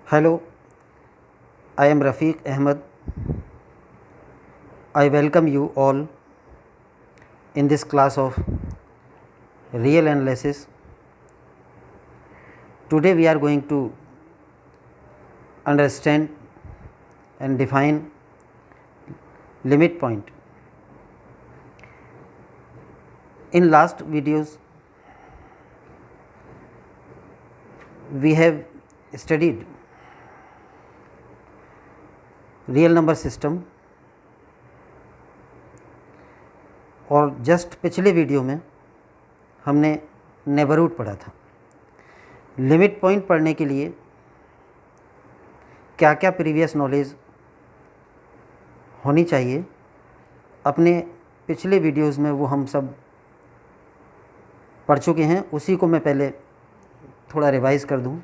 Hello, I am Rafiq Ahmed. I welcome you all in this class of real analysis. Today we are going to understand and define limit point. In last videos we have studied real number system और just पिछले video में हमने neighbourhood पढ़ा था। Limit point पढ़ने के लिए क्या क्या प्रीवियस नॉलेज होनी चाहिए, अपने पिछले वीडियोस में वो हम सब पढ़ चुके हैं। उसी को मैं पहले थोड़ा रिवाइज़ कर दूं।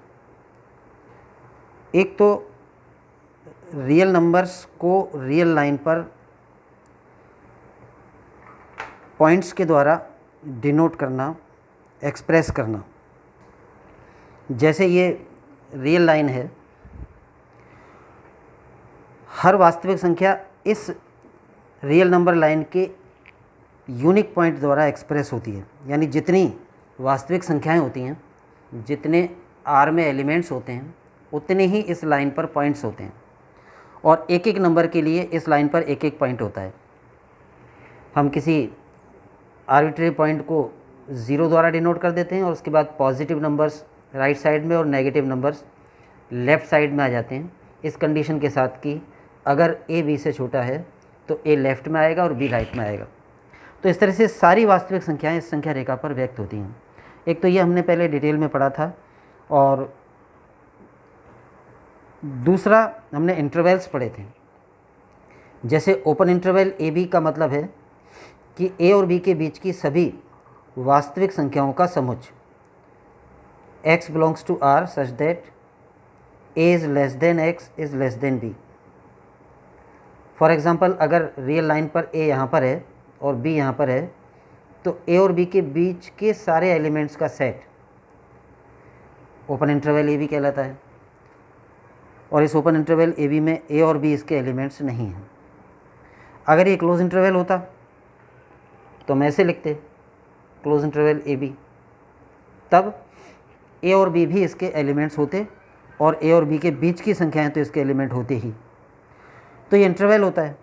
एक तो रियल नंबर्स को रियल लाइन पर पॉइंट्स के द्वारा डिनोट करना, एक्सप्रेस करना। जैसे ये रियल लाइन है, हर वास्तविक संख्या इस रियल नंबर लाइन के यूनिक पॉइंट द्वारा एक्सप्रेस होती है। यानी जितनी वास्तविक संख्याएं होती हैं, जितने आर में एलिमेंट्स होते हैं, उतने ही इस लाइन पर पॉइंट्स होते हैं और एक एक नंबर के लिए इस लाइन पर एक एक पॉइंट होता है। हम किसी आर्बिट्रेरी पॉइंट को 0 द्वारा डिनोट कर देते हैं और उसके बाद पॉजिटिव नंबर्स राइट साइड में और नेगेटिव नंबर्स लेफ़्ट साइड में आ जाते हैं, इस कंडीशन के साथ कि अगर ए बी से छोटा है तो ए लेफ़्ट में आएगा और बी राइट में आएगा। तो इस तरह से सारी वास्तविक संख्याएं इस संख्या रेखा पर व्यक्त होती हैं। एक तो ये हमने पहले डिटेल में पढ़ा था, और दूसरा हमने इंटरवल्स पढ़े थे। जैसे ओपन इंटरवल ए बी का मतलब है कि ए और बी के बीच की सभी वास्तविक संख्याओं का समुच्चय x belongs to r such that a is less than x is less than b। For example, अगर रियल लाइन पर a यहाँ पर है और b यहाँ पर है, तो a और b के बीच के सारे एलिमेंट्स का set open interval a b कहलाता है। और इस ओपन इंटरवल ए बी में ए और बी इसके एलिमेंट्स नहीं हैं। अगर ये क्लोज इंटरवल होता तो हम ऐसे लिखते क्लोज इंटरवल ए बी, तब ए और बी भी इसके एलिमेंट्स होते और ए और बी के बीच की संख्याएं तो इसके एलिमेंट होते ही। तो ये इंटरवल होता है।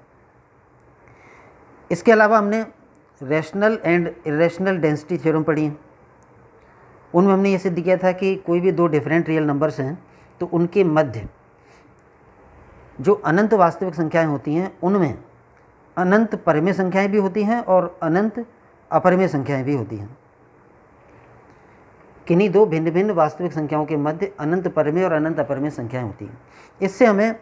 इसके अलावा हमने rational and irrational density theorem पढ़ी है। उनमें हमने ये सिद्ध किया था कि कोई भी दो डिफरेंट रियल नंबर्स हैं तो उनके मध्य जो अनंत वास्तविक संख्याएं होती हैं, उनमें अनंत परिमेय संख्याएं भी होती हैं और अनंत अपरिमेय संख्याएं भी होती हैं। किन्हीं दो भिन्न भिन्न वास्तविक संख्याओं के मध्य अनंत परिमेय और अनंत अपरिमेय संख्याएं होती हैं। इससे हमें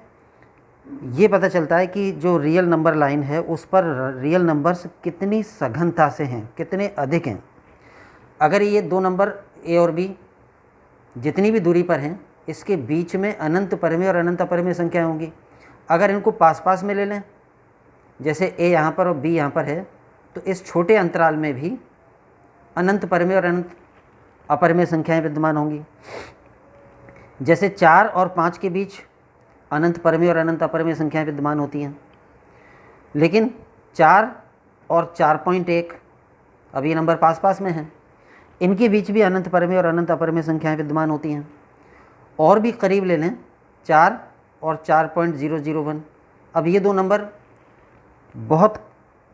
ये पता चलता है कि जो रियल नंबर लाइन है उस पर रियल नंबर्स कितनी सघनता से हैं, कितने अधिक हैं। अगर ये दो नंबर ए और बी जितनी भी दूरी पर हैं, इसके बीच में अनंत परिमेय और अनंत अपरिमेय संख्याएं होंगी। अगर इनको पास पास में ले लें, जैसे ए यहाँ पर और बी यहाँ पर है, तो इस छोटे अंतराल में भी अनंत परिमेय और अनंत अपरिमेय संख्याएं विद्यमान होंगी। जैसे 4 और 5 के बीच अनंत परिमेय और अनंत अपरिमेय संख्याएं विद्यमान होती हैं, लेकिन 4 और 4.1 अब ये नंबर पास पास में हैं, इनके बीच भी अनंत परिमेय और अनंत अपरिमेय संख्याएं विद्यमान होती हैं। और भी करीब ले लें, 4 और 4.001, अब ये दो नंबर बहुत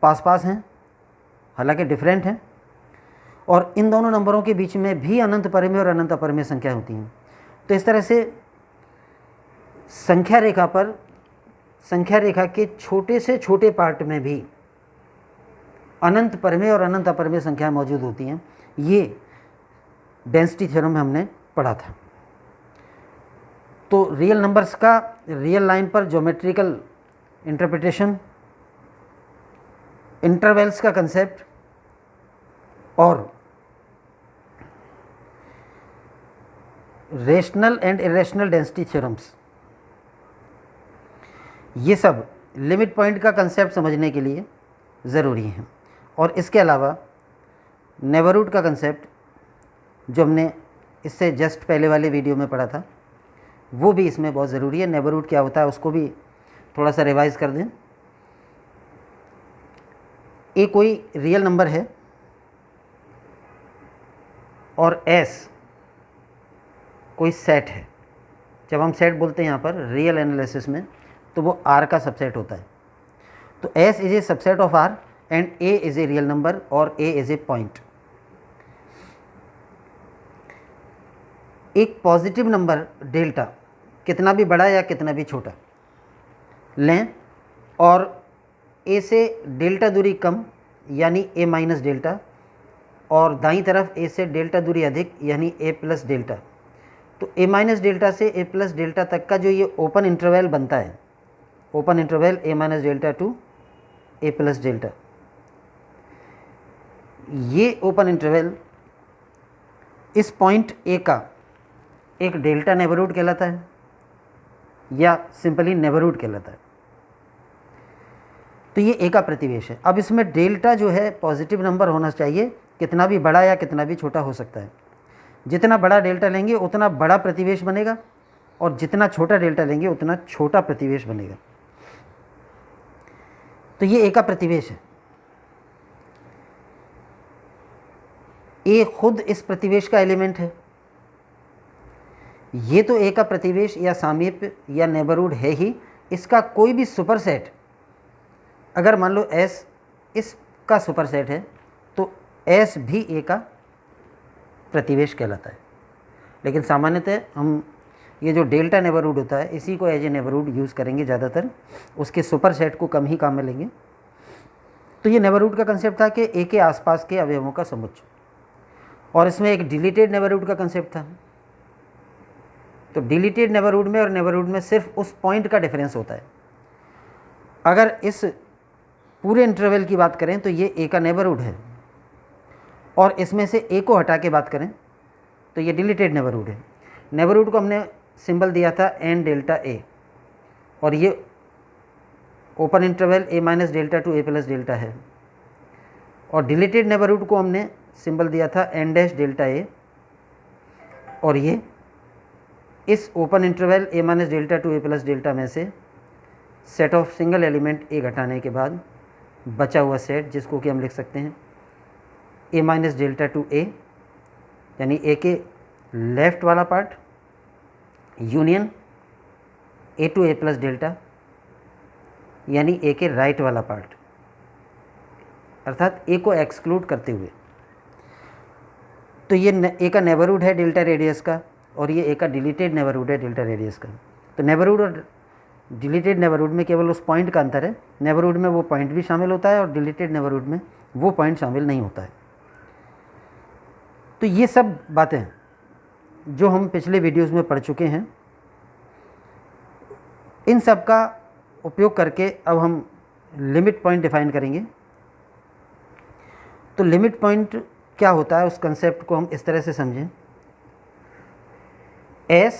पास पास हैं, हालांकि डिफरेंट हैं, और इन दोनों नंबरों के बीच में भी अनंत परिमेय और अनंत अपरिमेय संख्याएं होती हैं। तो इस तरह से संख्या रेखा पर, संख्या रेखा के छोटे से छोटे पार्ट में भी अनंत परिमेय और अनंत अपरिमेय संख्याएं मौजूद होती हैं। ये डेंसिटी थ्योरम में हमने पढ़ा था। तो रियल नंबर्स का रियल लाइन पर ज्योमेट्रिकल इंटरप्रिटेशन, इंटरवल्स का कंसेप्ट और rational and irrational density theorems, ये सब लिमिट पॉइंट का कंसेप्ट समझने के लिए ज़रूरी हैं। और इसके अलावा नेबरहुड का कंसेप्ट जो हमने इससे जस्ट पहले वाले वीडियो में पढ़ा था, वो भी इसमें बहुत ज़रूरी है। नेबरहुड क्या होता है उसको भी थोड़ा सा रिवाइज कर दें। ए कोई रियल नंबर है और एस कोई सेट है। जब हम सेट बोलते हैं यहाँ पर रियल एनालिसिस में, तो वो आर का सबसेट होता है। तो S is a subset of R and a is a real number और ए इज ए पॉइंट। एक पॉजिटिव नंबर डेल्टा कितना भी बड़ा या कितना भी छोटा लें और ए से डेल्टा दूरी कम यानी ए माइनस डेल्टा, और दाईं तरफ ए से डेल्टा दूरी अधिक यानी ए प्लस डेल्टा। तो ए माइनस डेल्टा से ए प्लस डेल्टा तक का जो ये ओपन इंटरवल बनता है, open interval A minus delta to a plus delta, ये ओपन इंटरवल इस पॉइंट ए का एक डेल्टा नेबरहुड कहलाता है या सिंपली नेबरहुड कहलाता है। तो ये ए का प्रतिवेश है। अब इसमें डेल्टा जो है पॉजिटिव नंबर होना चाहिए, कितना भी बड़ा या कितना भी छोटा हो सकता है। जितना बड़ा डेल्टा लेंगे उतना बड़ा प्रतिवेश बनेगा और जितना छोटा डेल्टा लेंगे उतना छोटा प्रतिवेश बनेगा। तो ये ए का प्रतिवेश है। ए खुद इस प्रतिवेश का एलिमेंट है। ये तो ए का प्रतिवेश या सामीप्य या नेबरहुड है ही। इसका कोई भी सुपरसेट, अगर मान लो एस इसका सुपरसेट है तो एस भी ए का प्रतिवेश कहलाता है। लेकिन सामान्यतः हम ये जो डेल्टा नेबरहुड होता है इसी को एज ए नेबरहुड यूज़ करेंगे ज़्यादातर, उसके सुपरसेट को कम ही काम में लेंगे। तो ये नेबरहुड का कंसेप्ट था कि ए के आसपास के अवयवों का समुच्चय, और इसमें एक डिलीटेड नेबरहुड का कंसेप्ट था। तो डिलीटेड नेबरहुड में और नेबरहुड में सिर्फ उस पॉइंट का डिफरेंस होता है। अगर इस पूरे इंटरवल की बात करें तो ये ए का नेबरहुड है, और इसमें से ए को हटा के बात करें तो ये डिलीटेड नेबरहुड है। नेबरहुड को हमने सिंबल दिया था एन डेल्टा ए, और ये open interval A minus delta to a plus delta है। और डिलीटेड नेबरहुड को हमने सिंबल दिया था एन डैश डेल्टा ए, और ये इस open interval A minus delta to a plus delta में से सेट ऑफ सिंगल एलिमेंट ए घटाने के बाद बचा हुआ सेट, जिसको कि हम लिख सकते हैं a minus delta to a, यानी ए के लेफ्ट वाला part union a to a plus delta, यानी ए के राइट वाला पार्ट, अर्थात ए को एक्सक्लूड करते हुए। तो ये ए का नेबरहुड है डेल्टा रेडियस का, और ये ए का डिलीटेड नेबरहुड है डेल्टा रेडियस का। तो नेबरहुड और डिलीटेड नेबरहुड में केवल उस पॉइंट का अंतर है। नेबरहुड में वो पॉइंट भी शामिल होता है और डिलीटेड नेबरहुड में वो पॉइंट शामिल नहीं होता है। तो ये सब बातें जो हम पिछले वीडियोस में पढ़ चुके हैं, इन सब का उपयोग करके अब हम लिमिट पॉइंट डिफाइन करेंगे। तो लिमिट पॉइंट क्या होता है, उस कंसेप्ट को हम इस तरह से समझें। S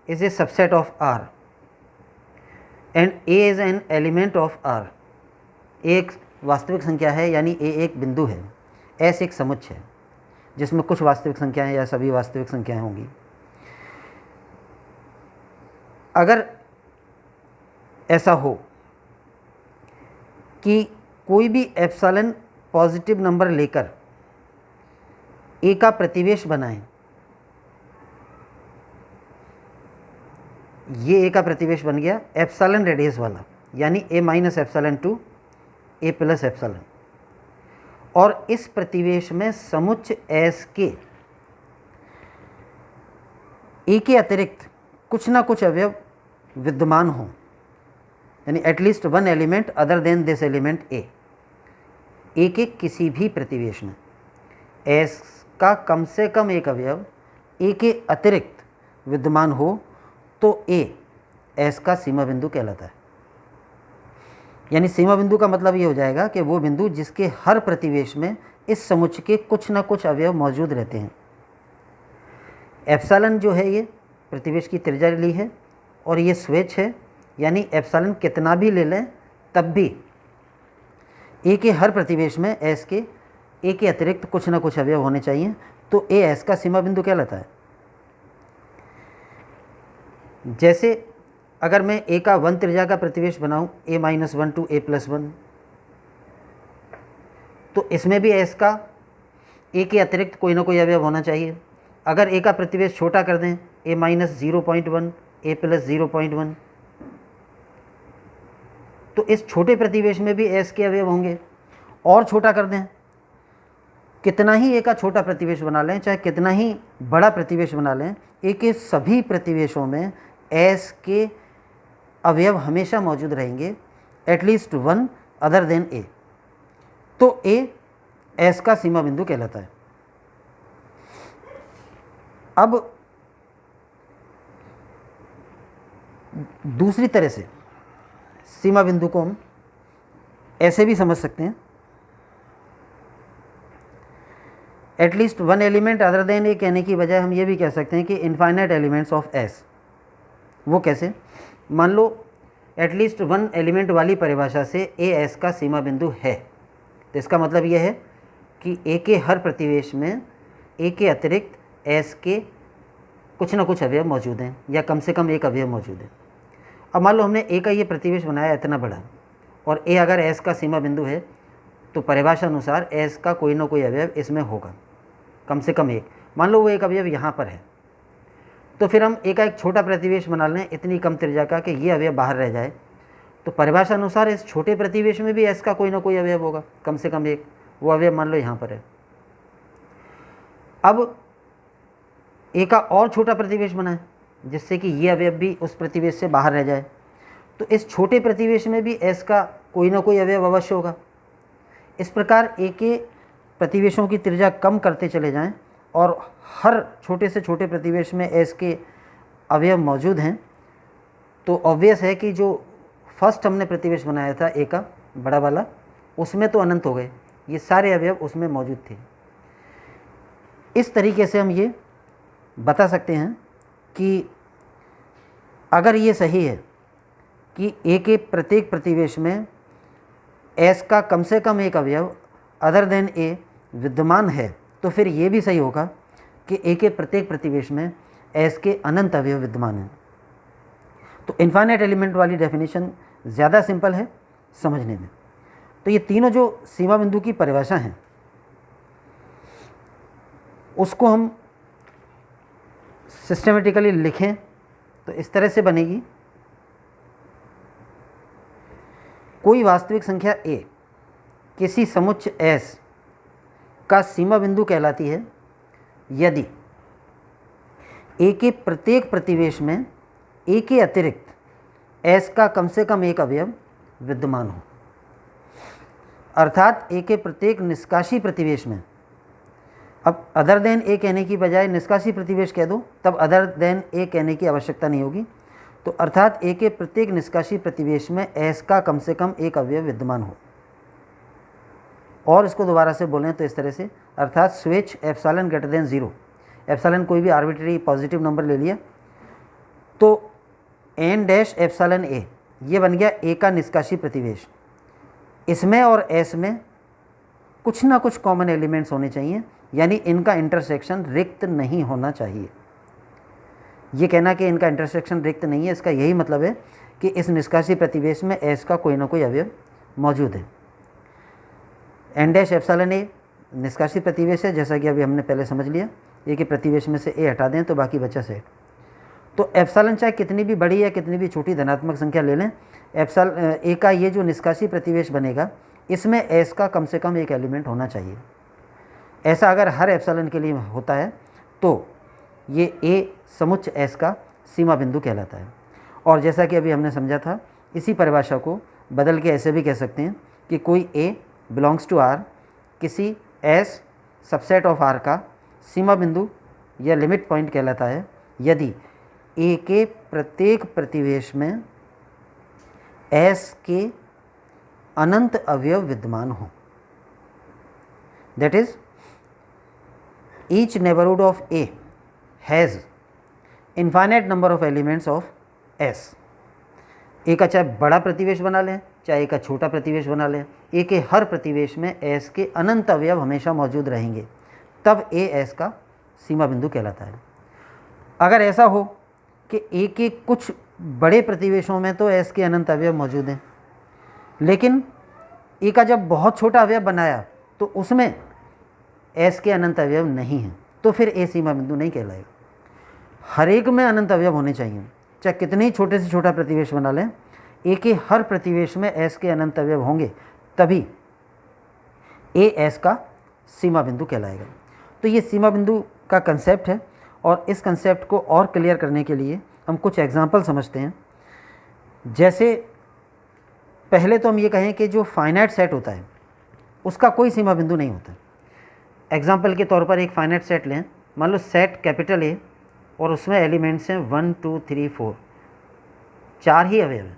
is a subset of R and A is an element of R। एक वास्तविक संख्या है, यानी A एक बिंदु है, S एक समुच्चय है जिसमें कुछ वास्तविक संख्याएं या सभी वास्तविक संख्याएं होंगी। अगर ऐसा हो कि कोई भी एप्सिलॉन पॉजिटिव नंबर लेकर A का प्रतिवेश बनाएं, ये ए का प्रतिवेश बन गया एप्सिलॉन रेडियस वाला, यानी a minus epsilon to a plus epsilon, और इस प्रतिवेश में समुच्चय एस के ए के अतिरिक्त कुछ ना कुछ अवयव विद्यमान हों, यानी at least one element other than this element a के किसी भी प्रतिवेश में एस का कम से कम एक अवयव ए के अतिरिक्त विद्यमान हो तो ए एस का सीमा बिंदु कहलाता है। यानी सीमा बिंदु का मतलब ये हो जाएगा कि वो बिंदु जिसके हर प्रतिवेश में इस समुच्चय के कुछ ना कुछ अवयव मौजूद रहते हैं। एप्सिलॉन जो है ये प्रतिवेश की त्रिज्या ली है, और ये स्वेच्छ है, यानी एप्सिलॉन कितना भी ले लें तब भी ए के हर प्रतिवेश में एस के ए के अतिरिक्त कुछ ना कुछ अवयव होने चाहिए, तो ए एस का सीमा बिंदु कहलाता है। जैसे अगर मैं ए का 1 त्रिज्या का प्रतिवेश बनाऊं a-1 टू a+1, तो इसमें भी एस का ए के अतिरिक्त कोई ना कोई अवयव होना चाहिए। अगर ए का प्रतिवेश छोटा कर दें a-0.1 a+0.1, तो इस छोटे प्रतिवेश में भी एस के अवयव होंगे। और छोटा कर दें, कितना ही ए का छोटा प्रतिवेश बना लें, चाहे कितना ही बड़ा प्रतिवेश बना लें, ए के सभी प्रतिवेशों में एस के अवयव हमेशा मौजूद रहेंगे, एटलीस्ट वन अदर देन ए। तो ए एस का सीमा बिंदु कहलाता है। अब दूसरी तरह से सीमा बिंदु को हम ऐसे भी समझ सकते हैं, at least one element other than a कहने की बजाय हम ये भी कह सकते हैं कि इनफाइनाइट एलिमेंट्स ऑफ एस। वो कैसे? मान लो एटलीस्ट वन एलिमेंट वाली परिभाषा से ए एस का सीमा बिंदु है, तो इसका मतलब यह है कि ए के हर प्रतिवेश में ए के अतिरिक्त एस के कुछ ना कुछ अवयव मौजूद हैं, या कम से कम एक अवयव मौजूद है। अब मान लो हमने ए का ये प्रतिवेश बनाया इतना बड़ा, और ए अगर एस का सीमा बिंदु है, तो परिभाषा अनुसार एस का कोई ना कोई अवयव इसमें होगा, कम से कम एक। मान लो वो एक अवयव यहाँ पर है, तो फिर हम ए का एक छोटा प्रतिवेश बना लें इतनी कम त्रिज्या का कि ये अवयव बाहर रह जाए, तो परिभाषा अनुसार इस छोटे प्रतिवेश में भी एस का कोई ना कोई अवयव होगा, कम से कम एक। वो अवयव मान लो यहाँ पर है। अब ए का और छोटा प्रतिवेश बनाएं जिससे कि ये अवयव भी उस प्रतिवेश से बाहर रह जाए, तो इस छोटे प्रतिवेश में भी एस का कोई ना कोई अवयव अवश्य होगा। इस प्रकार ए के प्रतिवेशों की त्रिज्या कम करते चले जाएं और हर छोटे से छोटे प्रतिवेश में एस के अवयव मौजूद हैं, तो ऑब्वियस है कि जो फर्स्ट हमने प्रतिवेश बनाया था ए का बड़ा वाला, उसमें तो अनंत हो गए, ये सारे अवयव उसमें मौजूद थे। इस तरीके से हम ये बता सकते हैं कि अगर ये सही है कि ए के प्रत्येक प्रतिवेश में एस का कम से कम एक अवयव अदर देन ए विद्यमान है, तो फिर ये भी सही होगा कि ए के प्रत्येक प्रतिवेश में एस के अनंत अवयव विद्यमान हैं। तो इनफाइनाइट एलिमेंट वाली डेफिनेशन ज़्यादा सिंपल है समझने में। तो ये तीनों जो सीमा बिंदु की परिभाषा हैं, उसको हम सिस्टमेटिकली लिखें तो इस तरह से बनेगी। कोई वास्तविक संख्या a किसी समुच्चय S का सीमा बिंदु कहलाती है यदि a के प्रत्येक प्रतिवेश में a के अतिरिक्त S का कम से कम एक अवयव विद्यमान हो। अर्थात a के प्रत्येक निष्कासी प्रतिवेश में, अब अदर देन ए कहने की बजाय निष्कासी प्रतिवेश कह दो, तब अदर देन ए कहने की आवश्यकता नहीं होगी। तो अर्थात ए के प्रत्येक निष्कासी प्रतिवेश में एस का कम से कम एक अवयव विद्यमान हो। और इसको दोबारा से बोलें तो इस तरह से, अर्थात switch epsilon greater than 0, epsilon कोई भी आर्बिट्ररी पॉजिटिव नंबर ले लिया, तो एन डैश एप्सिलॉन ए ये बन गया ए का निष्कासी प्रतिवेश। इसमें और एस में कुछ ना कुछ कॉमन एलिमेंट्स होने चाहिए, यानी इनका इंटरसेक्शन रिक्त नहीं होना चाहिए। ये कहना कि इनका इंटरसेक्शन रिक्त नहीं है, इसका यही मतलब है कि इस निष्कासी प्रतिवेश में एस का कोई ना कोई अवयव मौजूद है। एन डैश एप्सिलॉन ए निष्कासी प्रतिवेश है, जैसा कि अभी हमने पहले समझ लिया। ये कि प्रतिवेश में से ए हटा दें तो बाकी बचा सेट। तो एप्सिलॉन चाहे कितनी भी बड़ी या कितनी भी छोटी धनात्मक संख्या ले लें, ए का ये जो निष्कासी प्रतिवेश बनेगा, इसमें एस का कम से कम एक एलिमेंट होना चाहिए। ऐसा अगर हर एप्सिलॉन के लिए होता है तो ये ए समुच्चय एस का सीमा बिंदु कहलाता है। और जैसा कि अभी हमने समझा था, इसी परिभाषा को बदल के ऐसे भी कह सकते हैं कि कोई ए बिलोंग्स टू आर किसी एस सबसेट ऑफ आर का सीमा बिंदु या लिमिट पॉइंट कहलाता है यदि ए के प्रत्येक प्रतिवेश में एस के अनंत अवयव विद्यमान हो। That is each neighborhood of A has infinite number of elements of S। ए का चाहे बड़ा प्रतिवेश बना लें, चाहे ए का छोटा प्रतिवेश बना लें, ए के हर प्रतिवेश में एस के अनंत अवयव हमेशा मौजूद रहेंगे, तब ए एस का सीमा बिंदु कहलाता है। अगर ऐसा हो कि ए के कुछ बड़े प्रतिवेशों में तो एस के अनंत अवयव मौजूद हैं, लेकिन ए का जब बहुत छोटा अवयव बनाया तो उसमें एस के अनंत अवयव नहीं हैं, तो फिर ए सीमा बिंदु नहीं कहलाएगा। हर एक में अनंत अवयव होने चाहिए, चाहे कितने ही छोटे से छोटा प्रतिवेश बना लें, ए के हर प्रतिवेश में एस के अनंत अवयव होंगे, तभी ए एस का सीमा बिंदु कहलाएगा। तो ये सीमा बिंदु का कंसेप्ट है, और इस कंसेप्ट को और क्लियर करने के लिए हम कुछ एग्जाम्पल समझते हैं। जैसे पहले तो हम ये कहें कि जो फाइनाइट सेट होता है उसका कोई सीमा बिंदु नहीं होता। एग्जाम्पल के तौर पर एक फाइनाइट सेट लें, मान लो सेट कैपिटल ए और उसमें एलिमेंट्स हैं 1 2 3 4, 4 ही अवयव हैं।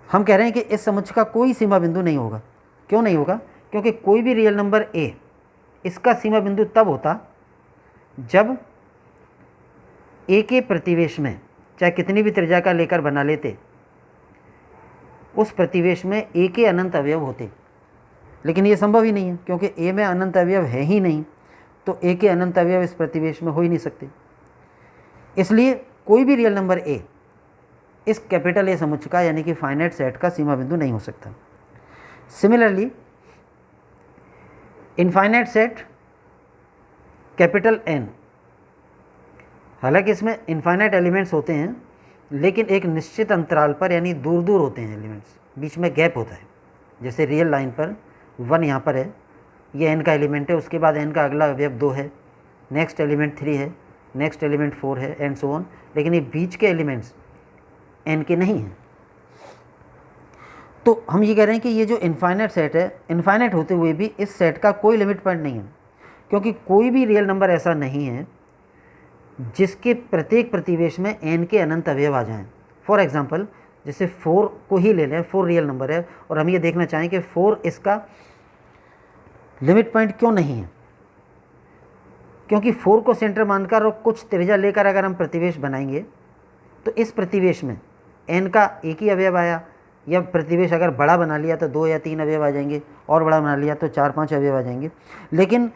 हम कह रहे हैं कि इस समुच्चय का कोई सीमा बिंदु नहीं होगा। क्यों नहीं होगा? क्योंकि कोई भी रियल नंबर ए, इसका सीमा बिंदु तब होता जब ए के प्रतिवेश में, चाहे कितनी भी त्रिज्या का लेकर बना लेते, उस प्रतिवेश में ए के अनंत अवयव होते। लेकिन ये संभव ही नहीं है, क्योंकि ए में अनंत अवयव है ही नहीं, तो ए के अनंत अवयव इस प्रतिवेश में हो ही नहीं सकते। इसलिए कोई भी रियल नंबर ए इस कैपिटल ए समुच्चय का, यानी कि फाइनाइट सेट का सीमा बिंदु नहीं हो सकता। Similarly infinite set capital N, हालांकि इसमें इनफाइनाइट एलिमेंट्स होते हैं, लेकिन एक निश्चित अंतराल पर, यानी दूर दूर होते हैं एलिमेंट्स, बीच में गैप होता है। जैसे रियल लाइन पर 1 यहाँ पर है, ये n का एलिमेंट है, उसके बाद n का अगला अवयव 2 है, नेक्स्ट एलिमेंट 3 है, नेक्स्ट एलिमेंट 4 है, एंड सो ऑन। लेकिन ये बीच के एलिमेंट्स n के नहीं हैं। तो हम ये कह रहे हैं कि ये जो इनफाइनाइट सेट है, इनफाइनाइट होते हुए भी इस सेट का कोई लिमिट पॉइंट नहीं है, क्योंकि कोई भी रियल नंबर ऐसा नहीं है जिसके प्रत्येक प्रतिवेश में n के अनंत अवयव आ जाएं। फॉर एग्जांपल, जैसे 4 को ही ले लें, 4 रियल नंबर है, और हम ये देखना चाहें कि 4 इसका लिमिट पॉइंट क्यों नहीं है। क्योंकि 4 को सेंटर मानकर और कुछ त्रिज्या लेकर अगर हम प्रतिवेश बनाएंगे, तो इस प्रतिवेश में n का एक ही अवयव आया, या प्रतिवेश अगर बड़ा बना लिया तो 2 या 3 अवयव आ जाएंगे, और बड़ा बना लिया तो 4-5 अवयव आ जाएंगे। लेकिन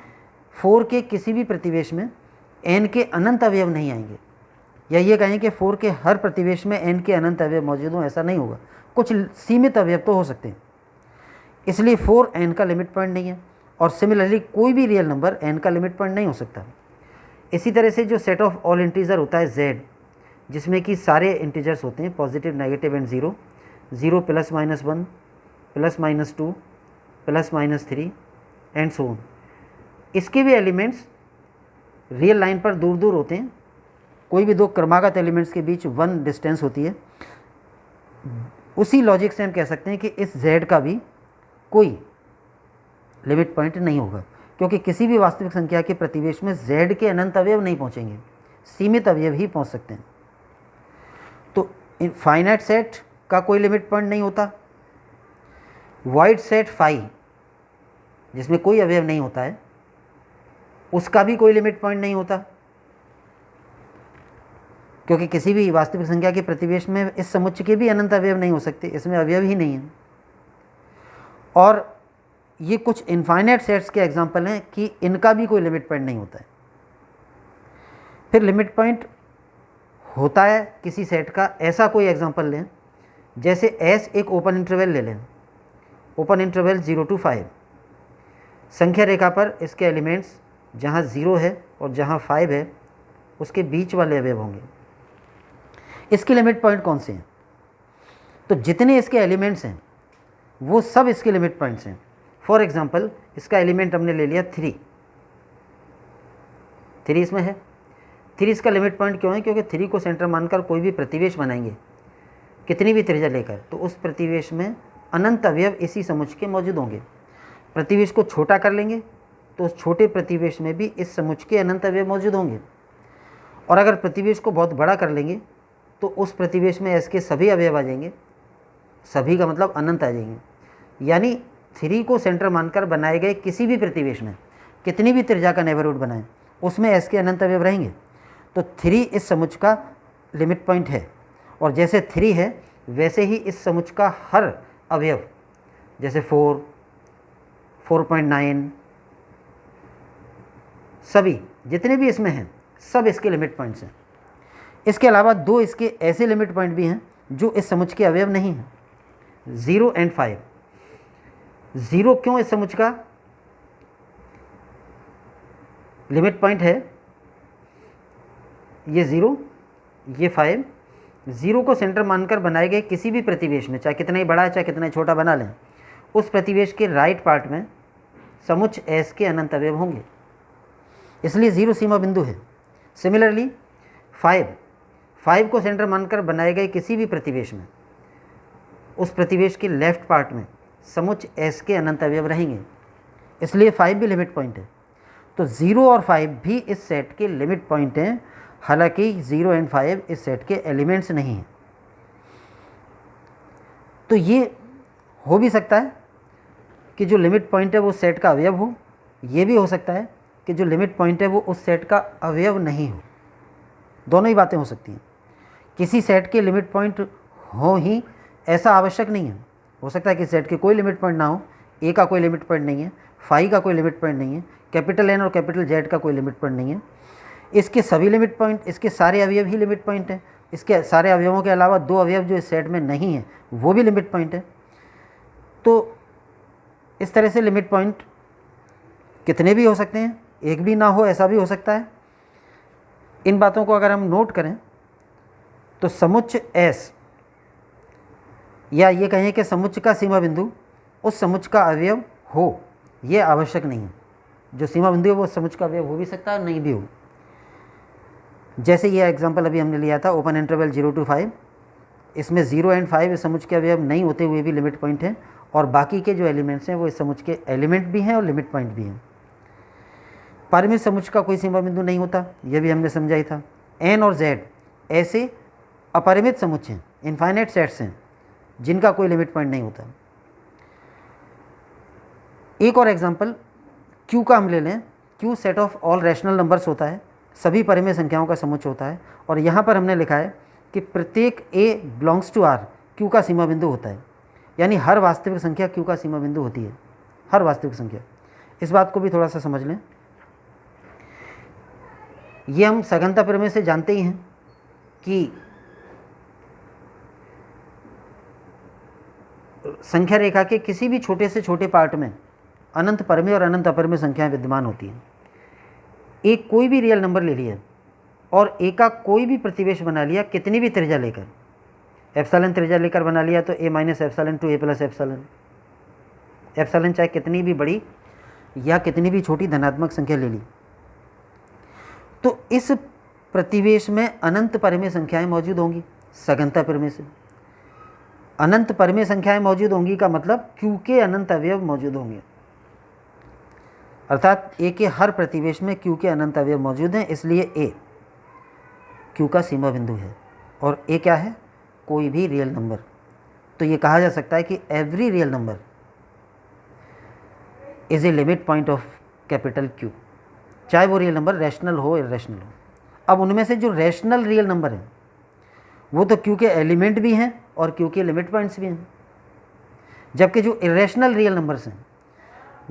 4 के किसी भी प्रतिवेश में n के अनंत अवयव नहीं आएंगे, या ये कहें कि 4 के हर प्रतिवेश में n के अनंत अवयव मौजूद हों, ऐसा नहीं होगा। कुछ सीमित अवयव तो हो सकते हैं, इसलिए 4 n का लिमिट पॉइंट नहीं है। और सिमिलरली कोई भी रियल नंबर n का लिमिट पॉइंट नहीं हो सकता। इसी तरह से जो सेट ऑफ ऑल इंटीजर होता है z, जिसमें कि सारे इंटीजर्स होते हैं, positive, negative and 0, 0 +-1 +-2 +-3 and so on, इसके भी एलिमेंट्स रियल लाइन पर दूर दूर होते हैं। कोई भी दो क्रमागत एलिमेंट्स के बीच 1 डिस्टेंस होती है। उसी लॉजिक से हम कह सकते हैं कि इस z का भी कोई लिमिट पॉइंट नहीं होगा, क्योंकि किसी भी वास्तविक संख्या के प्रतिवेश में z के अनंत अवयव नहीं पहुंचेंगे, सीमित अवयव ही पहुंच सकते हैं। तो फाइनाइट सेट का कोई लिमिट पॉइंट नहीं होता। वाइड सेट फाई, जिसमें कोई अवयव नहीं होता है, उसका भी कोई लिमिट पॉइंट नहीं होता, क्योंकि किसी भी वास्तविक संख्या के प्रतिवेश में इस समुच्चय के भी अनंत अवयव नहीं हो सकते, इसमें अवयव ही नहीं है। और ये कुछ इनफाइनाइट सेट्स के एग्जांपल हैं कि इनका भी कोई लिमिट पॉइंट नहीं होता है। फिर लिमिट पॉइंट होता है किसी सेट का, ऐसा कोई एग्जांपल लें, जैसे S एक ओपन इंटरवल ले लें, ओपन इंटरवल 0 to 5, संख्या रेखा पर इसके एलिमेंट्स जहाँ 0 है और जहाँ 5 है उसके बीच वाले अवयव होंगे। इसके लिमिट पॉइंट कौन से हैं? तो जितने इसके एलिमेंट्स हैं वो सब इसके लिमिट पॉइंट्स हैं। फॉर एग्जांपल, इसका एलिमेंट हमने ले लिया 3 इसमें है। 3 इसका लिमिट पॉइंट क्यों है? क्योंकि 3 को सेंटर मानकर कोई भी प्रतिवेश बनाएंगे, कितनी भी त्रिज्या लेकर, तो उस प्रतिवेश में अनंत अवयव इसी समुच्चय के मौजूद होंगे। प्रतिवेश को छोटा कर लेंगे तो उस छोटे प्रतिवेश में भी इस समुच्चय के अनंत अवयव मौजूद होंगे, और अगर प्रतिवेश को बहुत बड़ा कर लेंगे तो उस प्रतिवेश में S के सभी अवयव आ जाएंगे, सभी का मतलब अनंत आ जाएंगे। यानी 3 को सेंटर मानकर बनाए गए किसी भी प्रतिवेश में कितनी भी त्रिज्या का नेबरहुड बनाएं, उसमें S के अनंत अवयव रहेंगे। तो 3 इस समुच्चय का लिमिट पॉइंट है, और जैसे 3 है वैसे ही इस समुच्चय का हर अवयव, जैसे 4, 4.9, सभी जितने भी इसमें हैं सब इसके लिमिट पॉइंट्स हैं। इसके अलावा दो इसके ऐसे लिमिट पॉइंट भी हैं जो इस समुच्चय के अवयव नहीं हैं, 0 और 5। 0 क्यों इस समुच्चय का लिमिट पॉइंट है? ये 0, ये 5, 0 को सेंटर मानकर बनाए गए किसी भी प्रतिवेश में, चाहे कितना ही बड़ा है चाहे कितना ही छोटा बना लें, उस प्रतिवेश के राइट पार्ट में समुच्चय S के अनंत अवयव होंगे, इसलिए 0 सीमा बिंदु है। सिमिलरली 5 को सेंटर मानकर बनाए गए किसी भी प्रतिवेश में, उस प्रतिवेश के लेफ्ट पार्ट में समुच्चय S के अनंत अवयव रहेंगे, इसलिए 5 भी लिमिट पॉइंट है। तो 0 और 5 भी इस सेट के लिमिट पॉइंट हैं, हालांकि 0 और 5 इस सेट के एलिमेंट्स नहीं हैं। तो ये हो भी सकता है कि जो लिमिट पॉइंट है वो सेट का अवयव हो, ये भी हो सकता है कि जो लिमिट पॉइंट है वो उस सेट का अवयव नहीं हो। दोनों ही बातें हो सकती हैं। किसी सेट के लिमिट पॉइंट हो ही ऐसा आवश्यक नहीं है। हो सकता है कि सेट के कोई लिमिट पॉइंट ना हो, ए का कोई लिमिट पॉइंट नहीं है, फाई का कोई लिमिट पॉइंट नहीं है, कैपिटल एन और कैपिटल जेड का कोई लिमिट पॉइंट नहीं है। इसके सभी लिमिट पॉइंट, इसके सारे अवयव ही लिमिट पॉइंट हैं। इसके सारे अवयवों के अलावा दो अवयव जो इस सेट में नहीं हैं वो भी लिमिट पॉइंट है। तो इस तरह से लिमिट पॉइंट कितने भी हो सकते हैं, एक भी ना हो ऐसा भी हो सकता है। इन बातों को अगर हम नोट करें तो समुच्चय S, या ये कहें कि समुच्चय का सीमा बिंदु उस समुच्चय का अवयव हो, ये आवश्यक नहीं है। जो सीमा बिंदु है वो समुच्चय का अवयव हो भी सकता है, नहीं भी हो। जैसे ये एग्जांपल अभी हमने लिया था ओपन इंटरवल 0 to 5, इसमें 0 और 5 इस समुच्चय के अवयव नहीं होते हुए भी लिमिट पॉइंट हैं, और बाकी के जो एलिमेंट्स हैं वो इस समुच्चय के एलिमेंट भी हैं और लिमिट पॉइंट भी हैं। परिमित समुच्चय का कोई सीमा बिंदु नहीं होता, यह भी हमने समझा ही था। n और z ऐसे अपरिमित समुच्चय हैं, इनफाइनाइट सेट्स हैं, जिनका कोई लिमिट पॉइंट नहीं होता। एक और एग्जांपल q का हम ले लें। q set of all rational numbers होता है, सभी परिमेय संख्याओं का समुच्चय होता है, और यहाँ पर हमने लिखा है कि प्रत्येक a belongs to r q का सीमा बिंदु होता है, यानी हर वास्तविक संख्या q का सीमा बिंदु होती है, हर वास्तविक संख्या। इस बात को भी थोड़ा सा समझ लें। ये हम सघनता प्रमेय से जानते ही हैं कि संख्या रेखा के किसी भी छोटे से छोटे पार्ट में अनंत परिमेय और अनंत अपरिमेय संख्याएं विद्यमान होती हैं। एक कोई भी रियल नंबर ले लिया और ए का कोई भी प्रतिवेश बना लिया, कितनी भी त्रिज्या लेकर, एप्सिलॉन त्रिज्या लेकर बना लिया, तो a minus epsilon to a plus epsilon. Epsilon चाहे कितनी भी बड़ी या कितनी भी छोटी धनात्मक संख्या ले ली, तो इस प्रतिवेश में अनंत परिमेय संख्याएं मौजूद होंगी सघनता प्रमेय से। अनंत परिमेय संख्याएं मौजूद होंगी का मतलब q के अनंत अवयव मौजूद होंगे, अर्थात a के हर प्रतिवेश में q के अनंत अवयव मौजूद हैं, इसलिए a q का सीमा बिंदु है। और a क्या है? कोई भी रियल नंबर। तो ये कहा जा सकता है कि every real number is a limit point of capital Q, चाहे वो रियल नंबर रैशनल हो इरेशनल हो। अब उनमें से जो रैशनल रियल नंबर हैं वो तो Q के एलिमेंट भी हैं और Q के लिमिट पॉइंट्स भी हैं, जबकि जो इरेशनल रियल नंबर्स हैं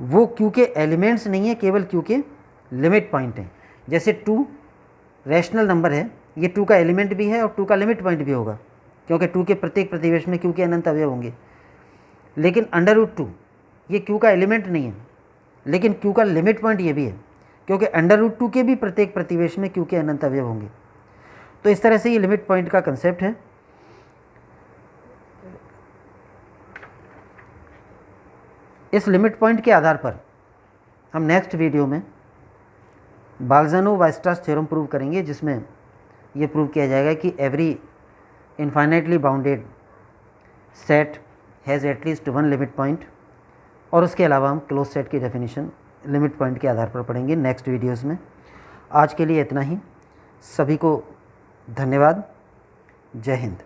वो Q के एलिमेंट्स नहीं है, केवल Q के लिमिट पॉइंट हैं। जैसे 2 रैशनल नंबर है, ये 2 का एलिमेंट भी है और 2 का लिमिट पॉइंट भी होगा, क्योंकि 2 के प्रत्येक प्रतिवेश में Q के अनंत अवयव होंगे। लेकिन √2 ये Q का एलिमेंट नहीं है, लेकिन Q का लिमिट पॉइंट ये भी है, क्योंकि √2 के भी प्रत्येक प्रतिवेश में Q के अनंत अवयव होंगे। तो इस तरह से ये लिमिट पॉइंट का कंसेप्ट है। इस लिमिट पॉइंट के आधार पर हम नेक्स्ट वीडियो में बाल्ज़ानो-वायस्ट्रास थ्योरम प्रूव करेंगे, जिसमें ये प्रूव किया जाएगा कि every infinitely bounded set has at least 1 limit point. और उसके अलावा हम क्लोज सेट की डेफिनेशन लिमिट पॉइंट के आधार पर पढ़ेंगे नेक्स्ट वीडियोस में। आज के लिए इतना ही। सभी को धन्यवाद। जय हिंद।